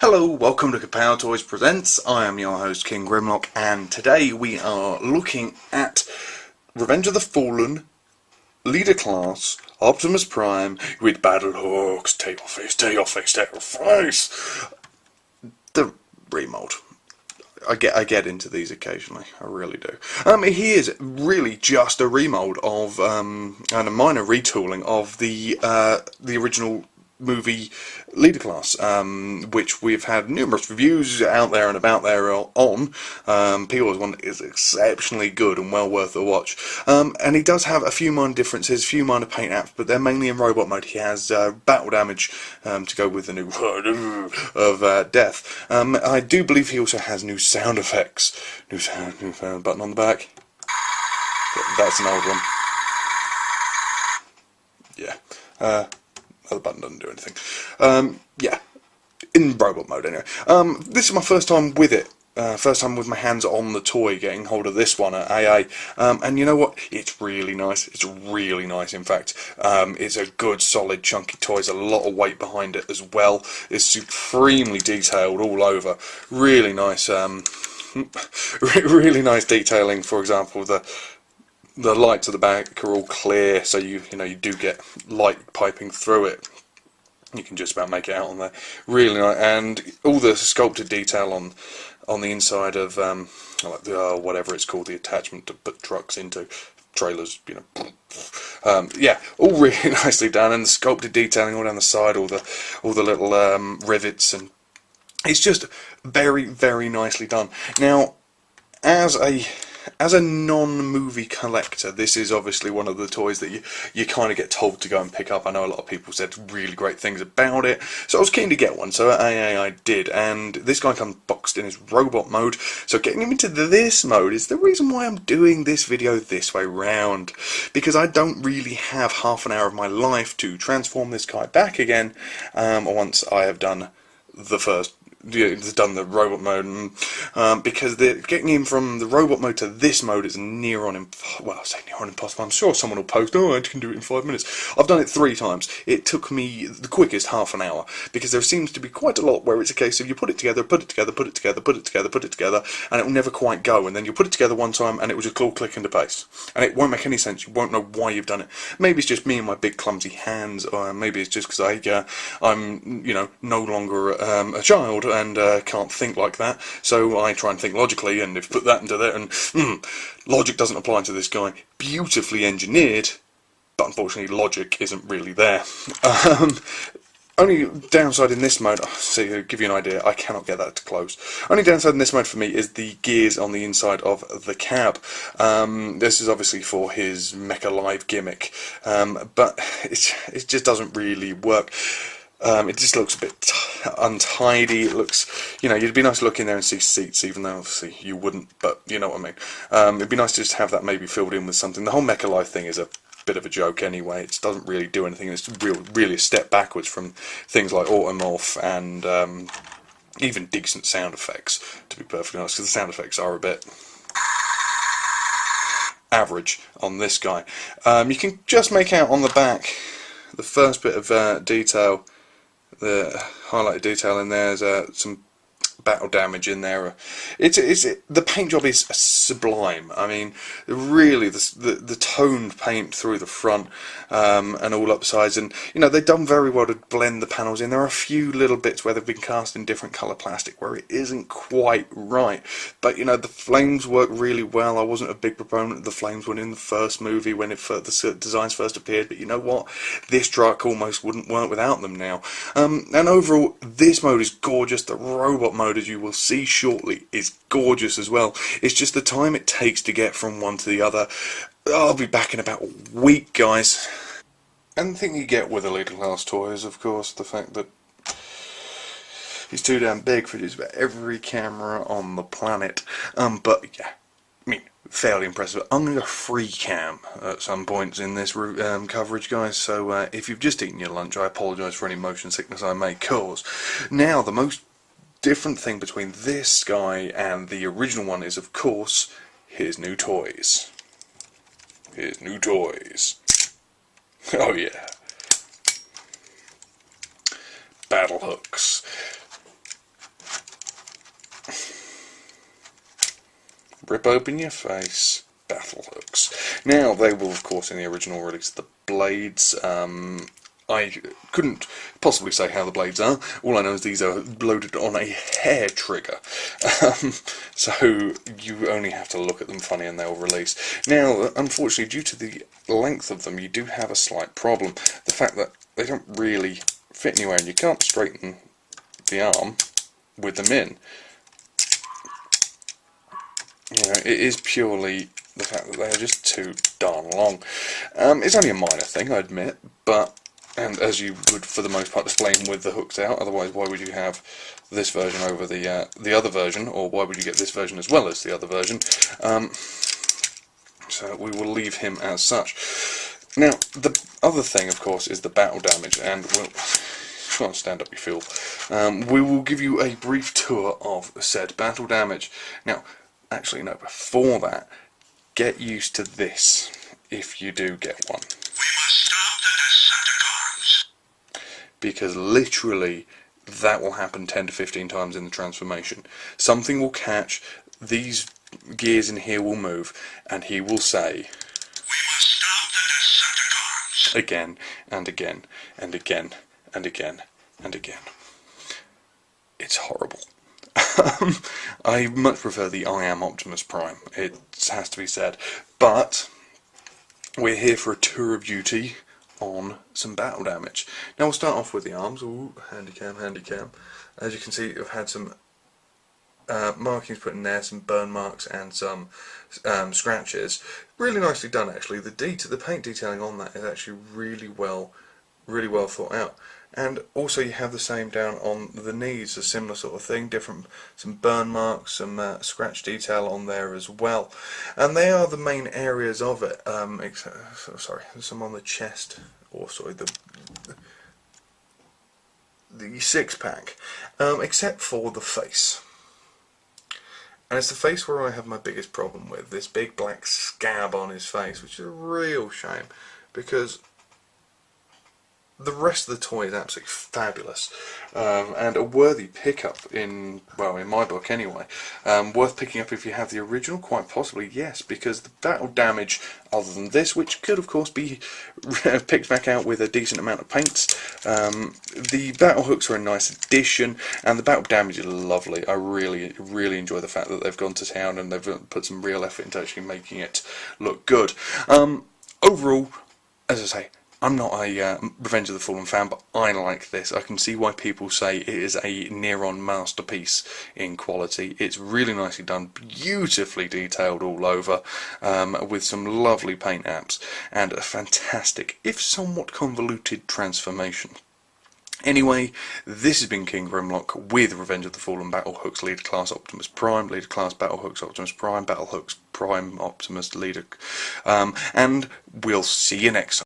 Hello, welcome to Kapow Toys Presents. I am your host King Grimlock, and today we are looking at Revenge of the Fallen, Leader Class, Optimus Prime with Battle Hooks. Take your face, take your face, take your face! The remold. I get into these occasionally, I really do. He is really just a remold of, and a minor retooling of the original movie Leader Class, which we've had numerous reviews out there and about there on. People's one is exceptionally good and well worth a watch. And he does have a few minor differences, a few minor paint apps, but they're mainly in robot mode. He has battle damage to go with the new of death. I do believe he also has new sound effects. New sound button on the back. That's an old one. Yeah. The button doesn't do anything. Yeah, in robot mode anyway. This is my first time with it. First time with my hands on the toy, getting hold of this one at AA. And you know what? It's really nice. It's really nice, in fact. It's a good, solid, chunky toy. There's a lot of weight behind it as well. It's supremely detailed all over. Really nice. Really nice detailing. For example, the lights at the back are all clear, so you do get light piping through it. You can just about make it out on there. Really nice, and all the sculpted detail on the inside of like the whatever it's called, the attachment to put trucks into, trailers, yeah, all really nicely done, and the sculpted detailing all down the side, all the little rivets, and it's just very, very nicely done. Now, as a non-movie collector, this is obviously one of the toys that you kind of get told to go and pick up. I know a lot of people said really great things about it, so I was keen to get one, so at AA I did, and this guy comes boxed in his robot mode, so getting him into this mode is the reason why I'm doing this video this way round, because I don't really have half an hour of my life to transform this guy back again once I have done the first. Done the robot mode, because getting him from the robot mode to this mode is near on well, I say near on impossible. I'm sure someone will post, oh, I can do it in 5 minutes. I've done it 3 times. It took me the quickest half an hour, because there seems to be quite a lot where it's a case of you put it together, put it together, put it together, put it together, put it together, and it will never quite go, and then you put it together one time and it will just all click into place, and it won't make any sense. You won't know why you've done it. Maybe it's just me and my big clumsy hands, or maybe it's just because I'm no longer a child and can't think like that, so I try and think logically, and if you put that into there, and logic doesn't apply to this guy. Beautifully engineered, but unfortunately logic isn't really there. Only downside in this mode, so to give you an idea, I cannot get that to close. Only downside in this mode for me is the gears on the inside of the cab. This is obviously for his Mecha Live gimmick, but it just doesn't really work. It just looks a bit untidy. It looks, you'd be nice to look in there and see seats, even though obviously you wouldn't, but you know what I mean. It'd be nice to just have that maybe filled in with something. The whole Mecha Live thing is a bit of a joke anyway. It doesn't really do anything. It's really a step backwards from things like Automorph and even decent sound effects, to be perfectly honest, because the sound effects are a bit average on this guy. You can just make out on the back the first bit of detail. The highlighted detail in there is some battle damage in there. The paint job is sublime. I mean, really, the toned paint through the front and all upsides, and they've done very well to blend the panels in. There are a few little bits where they've been cast in different colour plastic where it isn't quite right, but the flames work really well. I wasn't a big proponent of the flames when in the first movie, when the designs first appeared, but you know what? This truck almost wouldn't work without them now. And overall, this mode is gorgeous. The robot mode, as you will see shortly, is gorgeous as well. It's just the time it takes to get from one to the other. I'll be back in about a week, guys. And the thing you get with a Leader Class toy is, of course, the fact that he's too damn big for just about every camera on the planet. But yeah, I mean, fairly impressive. I'm going to go free cam at some points in this coverage, guys, so if you've just eaten your lunch, I apologise for any motion sickness I may cause. Now, the most different thing between this guy and the original one is, of course, his new toys. His new toys. Oh yeah. Battle hooks. rip open your face battle hooks. Now, they were, of course, in the original release, the blades. I couldn't possibly say how the blades are. All I know is these are loaded on a hair trigger. So you only have to look at them funny and they'll release. Now, unfortunately, due to the length of them, you do have a slight problem. The fact that they don't really fit anywhere and you can't straighten the arm with them in. You know, it is purely the fact that they are just too darn long. It's only a minor thing, I admit, but, and as you would for the most part display them with the hooks out, otherwise why would you have this version over the other version, or why would you get this version as well as the other version? So we will leave him as such. Now, the other thing, of course, is the battle damage, and we'll try and stand up, you fool. We will give you a brief tour of said battle damage. Now, actually, no, before that, get used to this, if you do get one. We must stop the Decepticons. Because literally, that will happen 10 to 15 times in the transformation. Something will catch, these gears in here will move, and he will say, We must stop the Decepticons. Again, and again, and again, and again, and again. It's horrible. I much prefer the I am Optimus Prime, it has to be said, but we're here for a tour of duty on some battle damage. Now we'll start off with the arms. Ooh, handy cam. As you can see, I've had some markings put in there, some burn marks and some scratches. Really nicely done, actually. The paint detailing on that is actually really well thought out. And also you have the same down on the knees, a similar sort of thing, some burn marks, some scratch detail on there as well. And they are the main areas of it, sorry, some on the chest, or sorry, the six-pack, except for the face. And it's the face where I have my biggest problem with, this big black scab on his face, which is a real shame, because the rest of the toy is absolutely fabulous, and a worthy pickup in my book anyway. Worth picking up if you have the original, quite possibly, yes, because the battle damage, other than this, which could of course be picked back out with a decent amount of paints, the battle hooks are a nice addition, and the battle damage is lovely. I really enjoy the fact that they've gone to town and they've put some real effort into actually making it look good. Overall, as I say, I'm not a Revenge of the Fallen fan, but I like this. I can see why people say it is a near-on masterpiece in quality. It's really nicely done, beautifully detailed all over, with some lovely paint apps, and a fantastic, if somewhat convoluted, transformation. Anyway, this has been King Grimlock with Revenge of the Fallen Battle Hooks Leader Class Optimus Prime, Leader Class Battle Hooks Optimus Prime, Battle Hooks Prime Optimus Leader, and we'll see you next time.